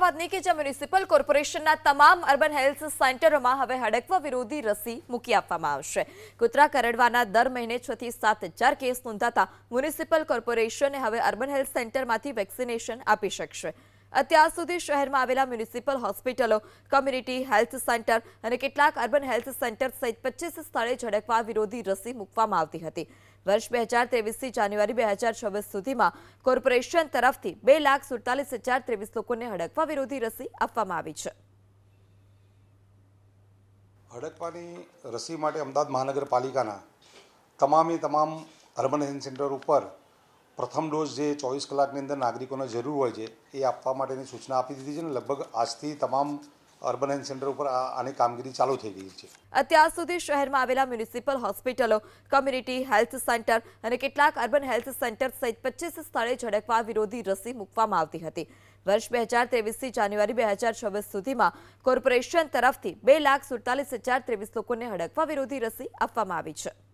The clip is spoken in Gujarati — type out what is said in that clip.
અમદાવાદની કે જ્યાં મ્યુનિસિપલ કોર્પોરેશનના તમામ અર્બન હેલ્થ સેન્ટરોમાં હવે હડકવા વિરોધી રસી મૂકી આપવામાં આવશે. કૂતરા કરડવાના દર મહિને 6 થી 7,000 કેસ નોંધાતા મ્યુનિસિપલ કોર્પોરેશને હવે અર્બન હેલ્થ સેન્ટરમાંથી વેક્સિનેશન આપી શકશે. અત્યાર સુધી શહેરમાં આવેલા મ્યુનિસિપલ હોસ્પિટલો, કમ્યુનિટી હેલ્થ સેન્ટર અને કેટલાક અર્બન હેલ્થ સેન્ટર સહિત 25 સ્થળે ઝડકવા વિરોધી રસી મૂકવામાં આવતી હતી. વર્ષ 2023થી જાન્યુઆરી 2026 સુધીમાં કોર્પોરેશન તરફથી 2,47,023 લોકોને હડકવા વિરોધી રસી આપવામાં આવી છે. હડકવાની રસી માટે અમદાવાદ મહાનગરપાલિકાના તમામ અર્બન હેલ્થ સેન્ટર ઉપર પ્રથમ ડોઝ જે 24 કલાકની અંદર નાગરિકોને જરૂર હોય છે એ આપવા માટેની સૂચના આપી દીધી છે અને લગભગ આજથી તમામ અર્બન હેલ્થ સેન્ટર ઉપર આની કામગીરી ચાલુ થઈ ગઈ છે. અત્યાર સુધી શહેરમાં આવેલા મ્યુનિસિપલ હોસ્પિટલો, કમ્યુનિટી હેલ્થ સેન્ટર અને કેટલાક અર્બન હેલ્થ સેન્ટર સહિત 25 સ્થળે ઝડકવા વિરોધી રસી મૂકવામાં આવતી હતી. વર્ષ 2023થી જાન્યુઆરી 2026 સુધીમાં કોર્પોરેશન તરફથી 2,47,023 લોકોને હડકવા વિરોધી રસી આપવામાં આવી છે.